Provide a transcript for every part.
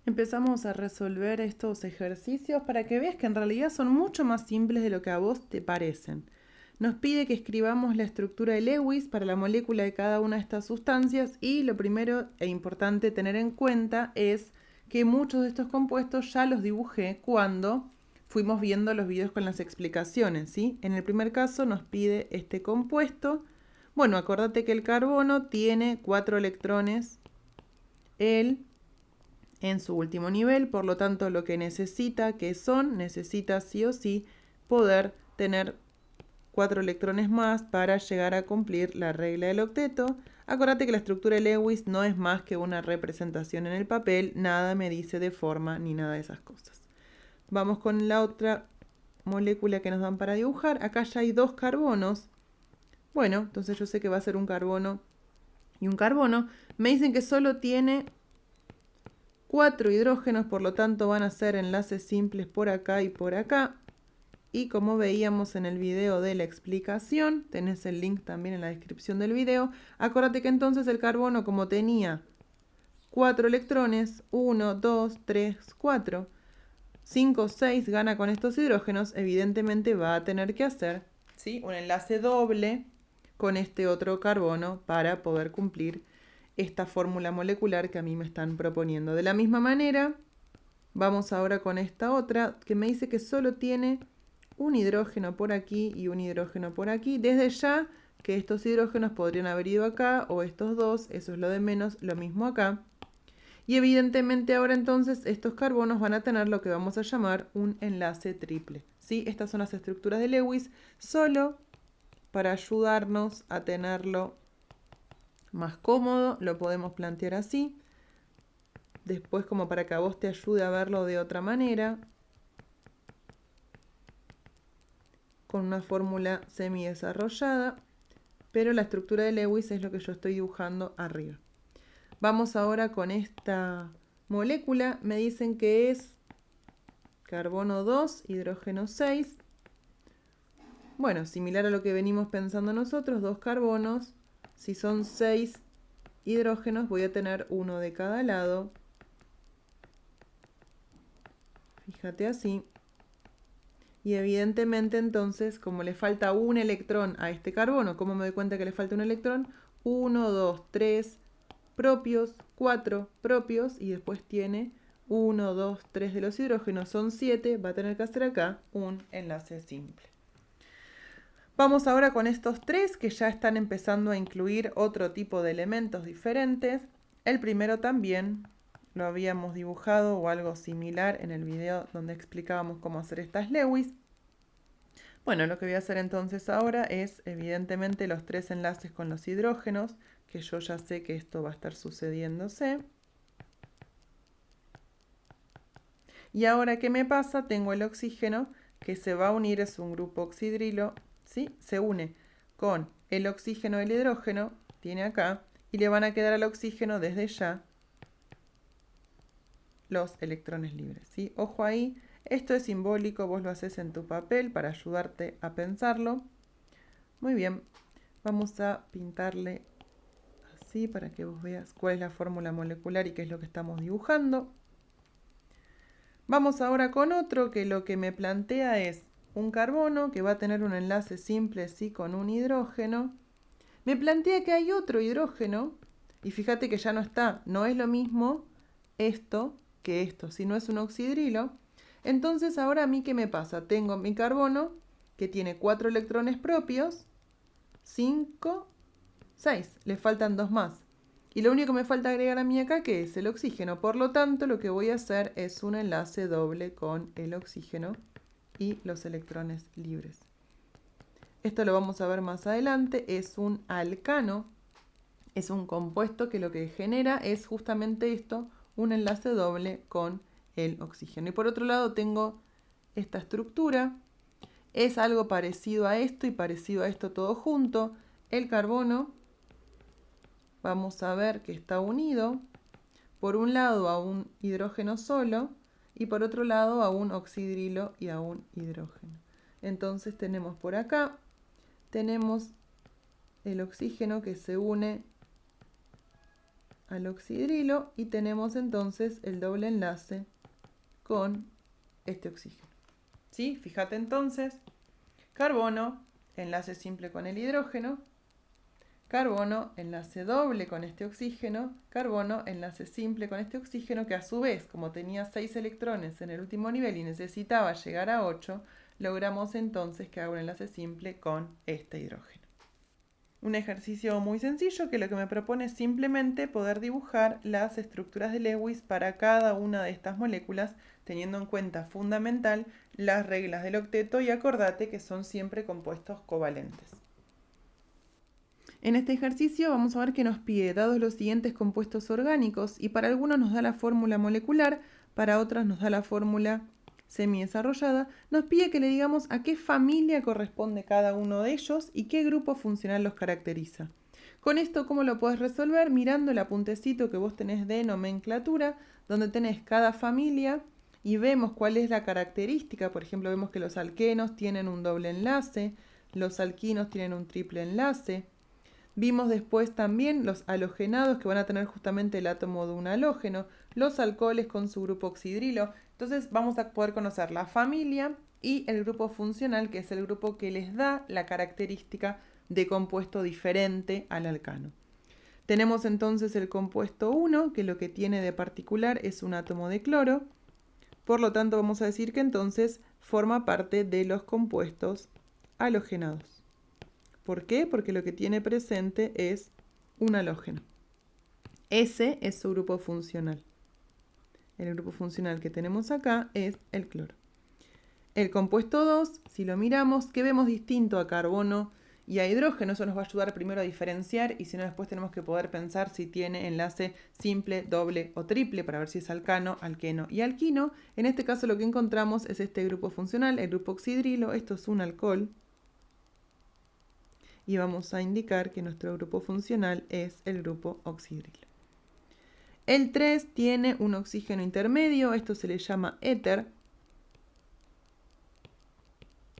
Empezamos a resolver estos ejercicios para que veas que en realidad son mucho más simples de lo que a vos te parecen. Nos pide que escribamos la estructura de Lewis para la molécula de cada una de estas sustancias y lo primero e importante tener en cuenta es que muchos de estos compuestos ya los dibujé cuando fuimos viendo los videos con las explicaciones, ¿sí? En el primer caso nos pide este compuesto. Bueno, acordate que el carbono tiene 4 electrones, el en su último nivel, por lo tanto lo que necesita sí o sí poder tener 4 electrones más para llegar a cumplir la regla del octeto. Acordate que la estructura de Lewis no es más que una representación en el papel, nada me dice de forma ni nada de esas cosas. Vamos con la otra molécula que nos dan para dibujar. Acá ya hay 2 carbonos. Bueno, entonces yo sé que va a ser un carbono y un carbono. Me dicen que solo tiene 4 hidrógenos, por lo tanto van a ser enlaces simples por acá y por acá. Y como veíamos en el video de la explicación, tenés el link también en la descripción del video, acuérdate que entonces el carbono, como tenía 4 electrones, 1, 2, 3, 4, 5, 6 gana con estos hidrógenos, evidentemente va a tener que hacer, ¿sí?, un enlace doble con este otro carbono para poder cumplir esta fórmula molecular que a mí me están proponiendo. De la misma manera, vamos ahora con esta otra que me dice que solo tiene un hidrógeno por aquí y un hidrógeno por aquí. Desde ya que estos hidrógenos podrían haber ido acá o estos dos, eso es lo de menos, lo mismo acá. Y evidentemente ahora entonces estos carbonos van a tener lo que vamos a llamar un enlace triple. ¿Sí? Estas son las estructuras de Lewis, solo para ayudarnos a tenerlo más cómodo, lo podemos plantear así. Después, como para que a vos te ayude a verlo de otra manera, con una fórmula semi desarrollada, pero la estructura de Lewis es lo que yo estoy dibujando arriba. Vamos ahora con esta molécula. Me dicen que es carbono 2, hidrógeno 6. Bueno, similar a lo que venimos pensando nosotros, 2 carbonos. Si son 6 hidrógenos, voy a tener uno de cada lado. Fíjate así. Y evidentemente entonces, como le falta un electrón a este carbono, ¿cómo me doy cuenta que le falta un electrón? 1, 2, 3 propios, 4 propios y después tiene 1, 2, 3 de los hidrógenos, son 7, va a tener que hacer acá un enlace simple. Vamos ahora con estos 3 que ya están empezando a incluir otro tipo de elementos diferentes. El primero también lo habíamos dibujado o algo similar en el video donde explicábamos cómo hacer estas Lewis. Bueno, lo que voy a hacer entonces ahora es evidentemente los 3 enlaces con los hidrógenos, que yo ya sé que esto va a estar sucediéndose. Y ahora, ¿qué me pasa? Tengo el oxígeno que se va a unir, es un grupo oxidrilo, ¿sí? Se une con el oxígeno del hidrógeno, tiene acá, y le van a quedar al oxígeno desde ya los electrones libres, ¿sí? Ojo ahí, esto es simbólico, vos lo haces en tu papel para ayudarte a pensarlo. Muy bien, vamos a pintarle así para que vos veas cuál es la fórmula molecular y qué es lo que estamos dibujando. Vamos ahora con otro que lo que me plantea es un carbono que va a tener un enlace simple sí con un hidrógeno. Me plantea que hay otro hidrógeno y fíjate que ya no está, no es lo mismo esto que esto, si no es un oxidrilo. Entonces ahora a mí, ¿qué me pasa? Tengo mi carbono que tiene 4 electrones propios, 5, 6, le faltan 2 más. Y lo único que me falta agregar a mí acá que es el oxígeno. Por lo tanto, lo que voy a hacer es un enlace doble con el oxígeno y los electrones libres. Esto lo vamos a ver más adelante. Es un alcano. Es un compuesto que lo que genera es justamente esto, un enlace doble con el oxígeno. Y por otro lado tengo esta estructura. Es algo parecido a esto y parecido a esto todo junto. El carbono, vamos a ver que está unido por un lado a un hidrógeno solo y por otro lado a un oxidrilo y a un hidrógeno. Entonces tenemos por acá, tenemos el oxígeno que se une al oxidrilo y tenemos entonces el doble enlace con este oxígeno. ¿Sí? Fíjate entonces, carbono, enlace simple con el hidrógeno, carbono, enlace doble con este oxígeno, carbono, enlace simple con este oxígeno, que a su vez, como tenía 6 electrones en el último nivel y necesitaba llegar a 8, logramos entonces que haga un enlace simple con este hidrógeno. Un ejercicio muy sencillo que lo que me propone es simplemente poder dibujar las estructuras de Lewis para cada una de estas moléculas, teniendo en cuenta fundamental las reglas del octeto y acordate que son siempre compuestos covalentes. En este ejercicio vamos a ver que nos pide dados los siguientes compuestos orgánicos y para algunos nos da la fórmula molecular, para otras nos da la fórmula semidesarrollada, nos pide que le digamos a qué familia corresponde cada uno de ellos y qué grupo funcional los caracteriza. Con esto, ¿cómo lo puedes resolver? Mirando el apuntecito que vos tenés de nomenclatura, donde tenés cada familia y vemos cuál es la característica. Por ejemplo, vemos que los alquenos tienen un doble enlace, los alquinos tienen un triple enlace. Vimos después también los halogenados que van a tener justamente el átomo de un halógeno, los alcoholes con su grupo oxidrilo. Entonces vamos a poder conocer la familia y el grupo funcional, que es el grupo que les da la característica de compuesto diferente al alcano. Tenemos entonces el compuesto 1, que lo que tiene de particular es un átomo de cloro. Por lo tanto, vamos a decir que entonces forma parte de los compuestos halogenados. ¿Por qué? Porque lo que tiene presente es un halógeno. Ese es su grupo funcional. El grupo funcional que tenemos acá es el cloro. El compuesto 2, si lo miramos, ¿qué vemos distinto a carbono y a hidrógeno? Eso nos va a ayudar primero a diferenciar y si no después tenemos que poder pensar si tiene enlace simple, doble o triple para ver si es alcano, alqueno y alquino. En este caso lo que encontramos es este grupo funcional, el grupo oxidrilo. Esto es un alcohol. Y vamos a indicar que nuestro grupo funcional es el grupo oxidrilo. El 3 tiene un oxígeno intermedio, esto se le llama éter.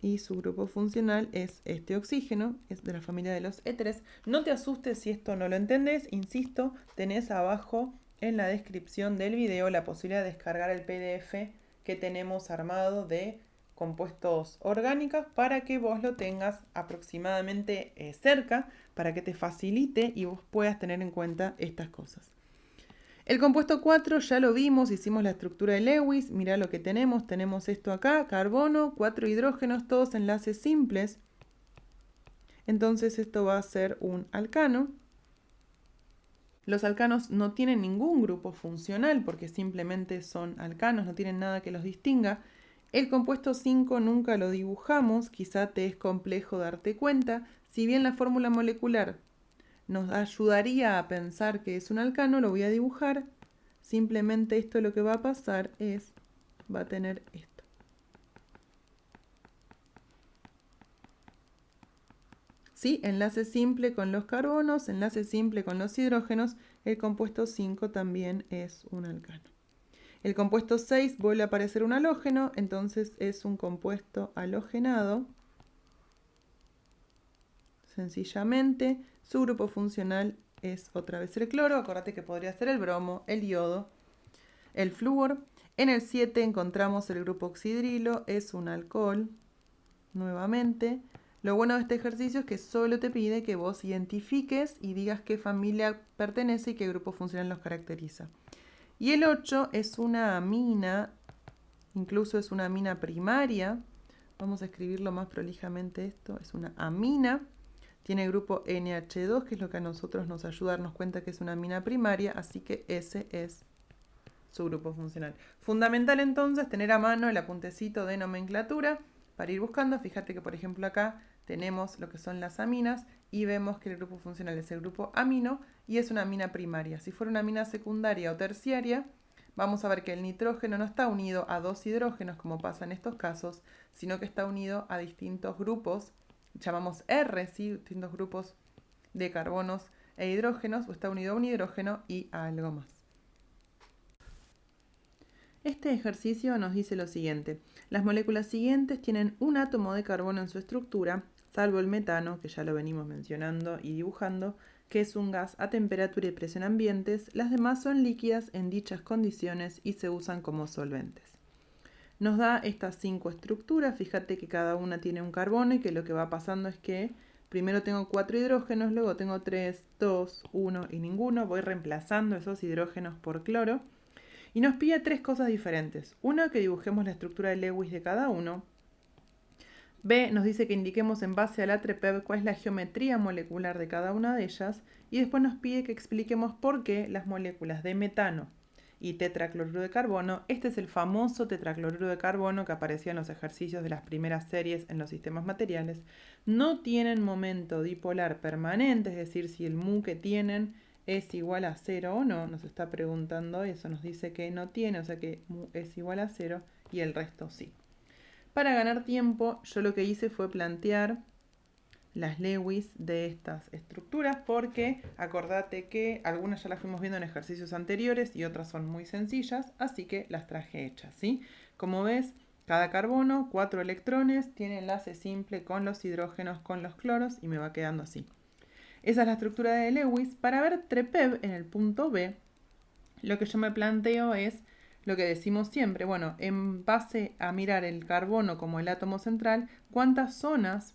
Y su grupo funcional es este oxígeno, es de la familia de los éteres. No te asustes si esto no lo entendés, insisto, tenés abajo en la descripción del video la posibilidad de descargar el PDF que tenemos armado de compuestos orgánicos para que vos lo tengas aproximadamente cerca, para que te facilite y vos puedas tener en cuenta estas cosas. El compuesto 4 ya lo vimos, hicimos la estructura de Lewis, mirá lo que tenemos esto acá, carbono, 4 hidrógenos, todos enlaces simples. Entonces esto va a ser un alcano. Los alcanos no tienen ningún grupo funcional porque simplemente son alcanos, no tienen nada que los distinga. El compuesto 5 nunca lo dibujamos, quizá te es complejo darte cuenta. Si bien la fórmula molecular nos ayudaría a pensar que es un alcano, lo voy a dibujar. Simplemente esto lo que va a pasar es, va a tener esto. ¿Sí? Enlace simple con los carbonos, enlace simple con los hidrógenos. El compuesto 5 también es un alcano. El compuesto 6 vuelve a aparecer un halógeno, entonces es un compuesto halogenado. Sencillamente, su grupo funcional es otra vez el cloro. Acordate que podría ser el bromo, el yodo, el flúor. En el 7 encontramos el grupo oxidrilo, es un alcohol. Nuevamente, lo bueno de este ejercicio es que solo te pide que vos identifiques y digas qué familia pertenece y qué grupo funcional los caracteriza. Y el 8 es una amina, incluso es una amina primaria. Vamos a escribirlo más prolijamente esto. Es una amina. Tiene el grupo NH2, que es lo que a nosotros nos ayuda a darnos cuenta que es una amina primaria, así que ese es su grupo funcional. Fundamental entonces tener a mano el apuntecito de nomenclatura para ir buscando. Fíjate que por ejemplo acá tenemos lo que son las aminas y vemos que el grupo funcional es el grupo amino y es una amina primaria. Si fuera una amina secundaria o terciaria, vamos a ver que el nitrógeno no está unido a dos hidrógenos como pasa en estos casos, sino que está unido a distintos grupos, llamamos R, ¿sí? Distintos grupos de carbonos e hidrógenos, o está unido a un hidrógeno y a algo más. Este ejercicio nos dice lo siguiente: las moléculas siguientes tienen un átomo de carbono en su estructura, salvo el metano, que ya lo venimos mencionando y dibujando, que es un gas a temperatura y presión ambientes, las demás son líquidas en dichas condiciones y se usan como solventes. Nos da estas 5 estructuras, fíjate que cada una tiene un carbono y que lo que va pasando es que primero tengo 4 hidrógenos, luego tengo 3, 2, 1 y ninguno, voy reemplazando esos hidrógenos por cloro y nos pide 3 cosas diferentes. Una, que dibujemos la estructura de Lewis de cada uno. B, nos dice que indiquemos en base a la TREPEB cuál es la geometría molecular de cada una de ellas y después nos pide que expliquemos por qué las moléculas de metano y tetracloruro de carbono, este es el famoso tetracloruro de carbono que aparecía en los ejercicios de las primeras series en los sistemas materiales, no tienen momento dipolar permanente, es decir, si el mu que tienen es igual a 0 o no, nos está preguntando eso, nos dice que no tiene, o sea que mu es igual a 0 y el resto sí. Para ganar tiempo, yo lo que hice fue plantear las Lewis de estas estructuras porque acordate que algunas ya las fuimos viendo en ejercicios anteriores y otras son muy sencillas, así que las traje hechas, ¿sí? Como ves, cada carbono, 4 electrones, tiene enlace simple con los hidrógenos, con los cloros y me va quedando así. Esa es la estructura de Lewis. Para ver TREPEB en el punto B, lo que yo me planteo es lo que decimos siempre, bueno, en base a mirar el carbono como el átomo central, ¿cuántas zonas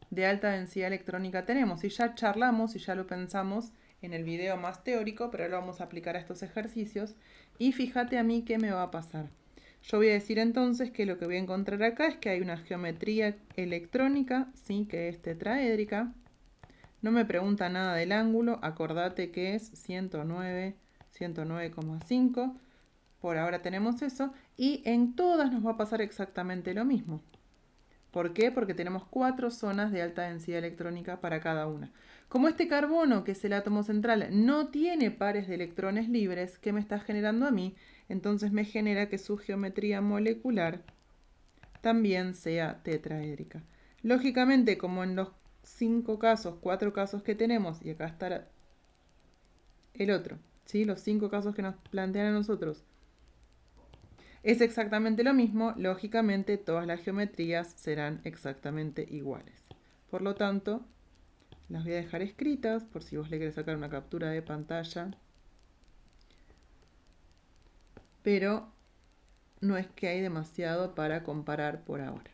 de alta densidad electrónica tenemos? Y ya charlamos y ya lo pensamos en el video más teórico, pero ahora lo vamos a aplicar a estos ejercicios. Y fíjate a mí qué me va a pasar. Yo voy a decir entonces que lo que voy a encontrar acá es que hay una geometría electrónica, ¿sí? Que es tetraédrica. No me pregunta nada del ángulo, acordate que es 109, 109,5. Por ahora tenemos eso y en todas nos va a pasar exactamente lo mismo. ¿Por qué? Porque tenemos 4 zonas de alta densidad electrónica para cada una. Como este carbono, que es el átomo central, no tiene pares de electrones libres, ¿qué me está generando a mí? Entonces me genera que su geometría molecular también sea tetraédrica. Lógicamente, como en los 4 casos que tenemos, y acá está el otro, ¿sí? Los 5 casos que nos plantean a nosotros, es exactamente lo mismo, lógicamente todas las geometrías serán exactamente iguales. Por lo tanto, las voy a dejar escritas por si vos le querés sacar una captura de pantalla. Pero no es que hay demasiado para comparar por ahora.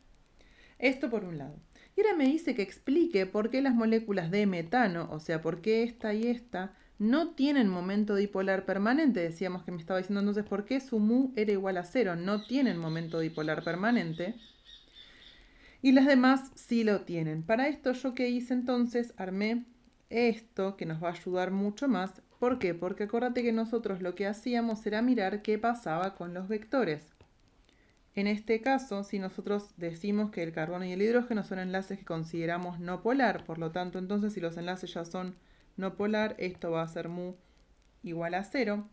Esto por un lado. Y ahora me dice que explique por qué las moléculas de metano, o sea, por qué esta y esta, no tienen momento dipolar permanente. Decíamos que me estaba diciendo entonces por qué su mu era igual a 0. No tienen momento dipolar permanente. Y las demás sí lo tienen. Para esto yo qué hice entonces, armé esto que nos va a ayudar mucho más. ¿Por qué? Porque acordate que nosotros lo que hacíamos era mirar qué pasaba con los vectores. En este caso, si nosotros decimos que el carbono y el hidrógeno son enlaces que consideramos no polar, por lo tanto, entonces si los enlaces ya son no polar, esto va a ser mu igual a 0.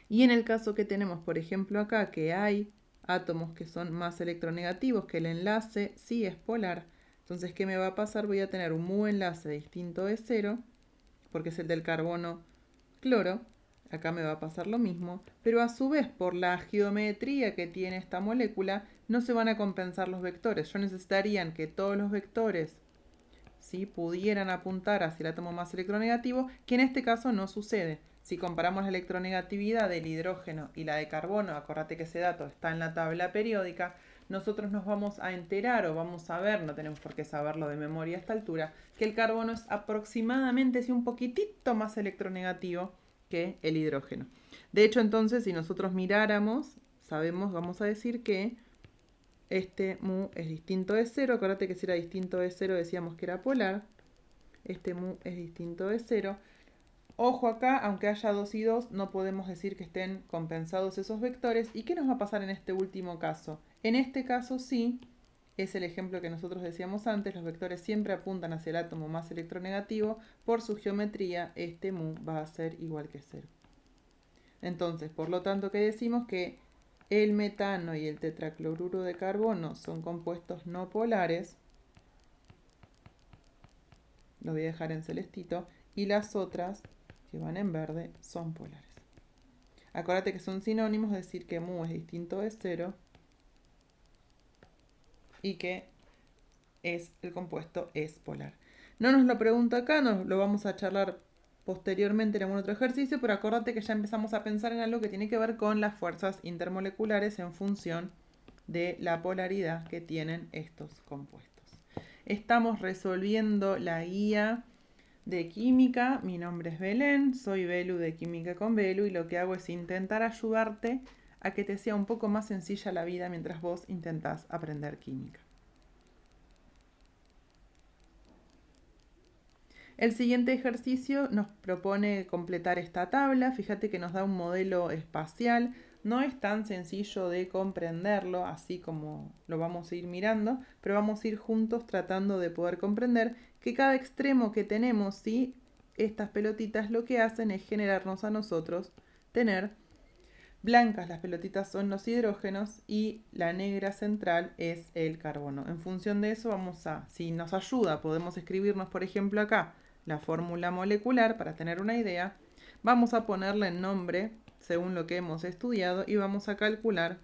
Y en el caso que tenemos, por ejemplo, acá, que hay átomos que son más electronegativos, que el enlace sí es polar, entonces, ¿qué me va a pasar? Voy a tener un mu enlace distinto de 0, porque es el del carbono cloro. Acá me va a pasar lo mismo, pero a su vez por la geometría que tiene esta molécula no se van a compensar los vectores. Yo necesitaría que todos los vectores, ¿sí?, pudieran apuntar hacia el átomo más electronegativo, que en este caso no sucede. Si comparamos la electronegatividad del hidrógeno y la de carbono, acordate que ese dato está en la tabla periódica, nosotros nos vamos a enterar o vamos a ver, no tenemos por qué saberlo de memoria a esta altura, que el carbono es aproximadamente, sí, un poquitito más electronegativo que el hidrógeno. De hecho, entonces, si nosotros miráramos, sabemos, vamos a decir que este mu es distinto de 0. Acuérdate que si era distinto de 0 decíamos que era polar. Este mu es distinto de 0. Ojo acá, aunque haya 2 y 2, no podemos decir que estén compensados esos vectores. ¿Y qué nos va a pasar en este último caso? En este caso sí, es el ejemplo que nosotros decíamos antes, los vectores siempre apuntan hacia el átomo más electronegativo, por su geometría este mu va a ser igual que 0. Entonces, por lo tanto, ¿qué decimos? Que el metano y el tetracloruro de carbono son compuestos no polares, lo voy a dejar en celestito, y las otras, que van en verde, son polares. Acuérdate que son sinónimos, es decir, que mu es distinto de 0 y que el compuesto es polar. No nos lo pregunta acá, nos lo vamos a charlar posteriormente en algún otro ejercicio, pero acordate que ya empezamos a pensar en algo que tiene que ver con las fuerzas intermoleculares en función de la polaridad que tienen estos compuestos. Estamos resolviendo la guía de química. Mi nombre es Belén, soy Belu de Química con Belu y lo que hago es intentar ayudarte a que te sea un poco más sencilla la vida mientras vos intentás aprender química. El siguiente ejercicio nos propone completar esta tabla. Fíjate que nos da un modelo espacial. No es tan sencillo de comprenderlo, así como lo vamos a ir mirando, pero vamos a ir juntos tratando de poder comprender que cada extremo que tenemos, ¿sí? Estas pelotitas lo que hacen es generarnos a nosotros tener blancas. Las pelotitas son los hidrógenos y la negra central es el carbono. En función de eso si nos ayuda, podemos escribirnos, por ejemplo, acá la fórmula molecular para tener una idea. Vamos a ponerle el nombre según lo que hemos estudiado y vamos a calcular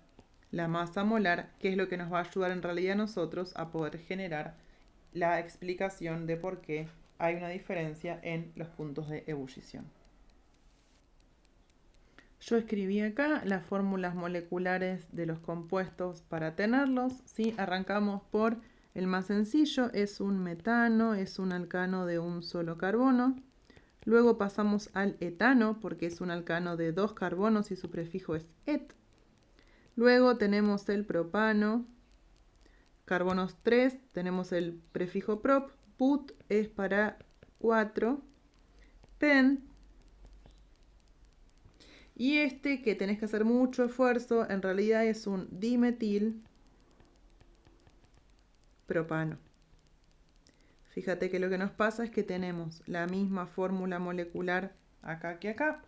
la masa molar, que es lo que nos va a ayudar en realidad a nosotros a poder generar la explicación de por qué hay una diferencia en los puntos de ebullición. Yo escribí acá las fórmulas moleculares de los compuestos para tenerlos, ¿sí? Arrancamos por el más sencillo, es un metano, es un alcano de un solo carbono. Luego pasamos al etano, porque es un alcano de 2 carbonos y su prefijo es et. Luego tenemos el propano, carbonos 3, tenemos el prefijo prop, put es para 4, pen. Y este que tenés que hacer mucho esfuerzo, en realidad es un dimetil propano. Fíjate que lo que nos pasa es que tenemos la misma fórmula molecular acá que acá.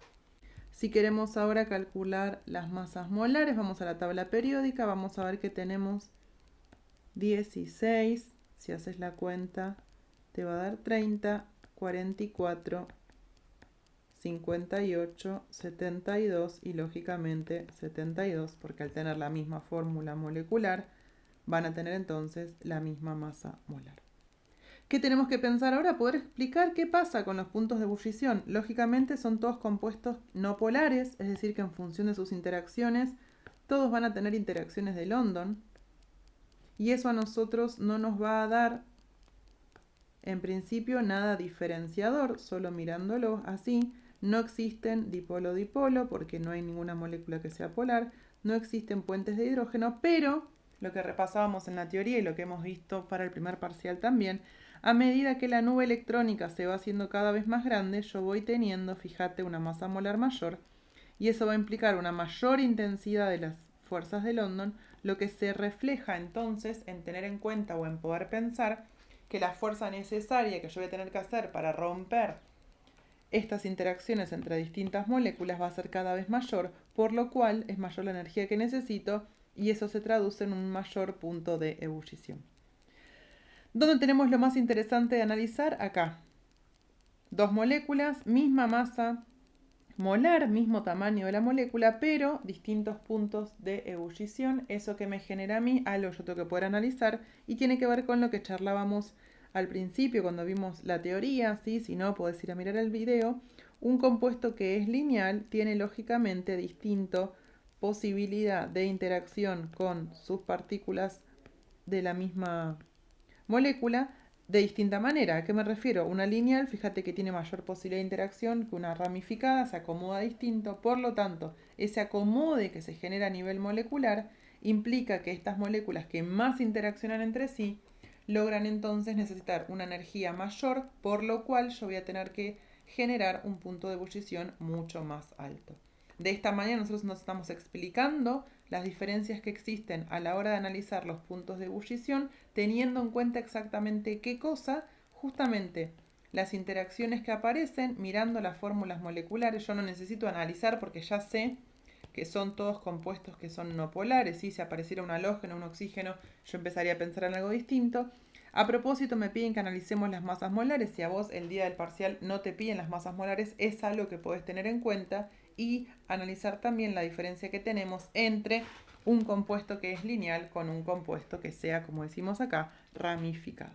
Si queremos ahora calcular las masas molares, vamos a la tabla periódica, vamos a ver que tenemos 16, si haces la cuenta te va a dar 30, 44, 58, 72 y lógicamente 72, porque al tener la misma fórmula molecular van a tener entonces la misma masa molar. ¿Qué tenemos que pensar ahora? Poder explicar qué pasa con los puntos de ebullición. Lógicamente son todos compuestos no polares, es decir que en función de sus interacciones, todos van a tener interacciones de London. Y eso a nosotros no nos va a dar, en principio, nada diferenciador, solo mirándolo así. No existen dipolo-dipolo porque no hay ninguna molécula que sea polar. No existen puentes de hidrógeno, pero lo que repasábamos en la teoría y lo que hemos visto para el primer parcial también, a medida que la nube electrónica se va haciendo cada vez más grande, yo voy teniendo, fíjate, una masa molar mayor y eso va a implicar una mayor intensidad de las fuerzas de London, lo que se refleja entonces en tener en cuenta o en poder pensar que la fuerza necesaria que yo voy a tener que hacer para romper estas interacciones entre distintas moléculas va a ser cada vez mayor, por lo cual es mayor la energía que necesito y eso se traduce en un mayor punto de ebullición. ¿Dónde tenemos lo más interesante de analizar? Acá. Dos moléculas, misma masa molar, mismo tamaño de la molécula, pero distintos puntos de ebullición. Eso que me genera a mí, algo yo tengo que poder analizar y tiene que ver con lo que charlábamos al principio cuando vimos la teoría, ¿sí? Si no, podés ir a mirar el video. Un compuesto que es lineal tiene lógicamente distinto posibilidad de interacción con sus partículas de la misma molécula de distinta manera. ¿A qué me refiero? Una lineal, fíjate que tiene mayor posibilidad de interacción que una ramificada, se acomoda distinto, por lo tanto, ese acomode que se genera a nivel molecular implica que estas moléculas que más interaccionan entre sí logran entonces necesitar una energía mayor, por lo cual yo voy a tener que generar un punto de ebullición mucho más alto. De esta manera nosotros nos estamos explicando las diferencias que existen a la hora de analizar los puntos de ebullición, teniendo en cuenta exactamente qué cosa, justamente las interacciones que aparecen, mirando las fórmulas moleculares. Yo no necesito analizar porque ya sé que son todos compuestos que son no polares. ¿Sí? Si apareciera un halógeno, un oxígeno, yo empezaría a pensar en algo distinto. A propósito, me piden que analicemos las masas molares. Si a vos el día del parcial no te piden las masas molares, es algo que podés tener en cuenta y analizar también la diferencia que tenemos entre un compuesto que es lineal con un compuesto que sea, como decimos acá, ramificado.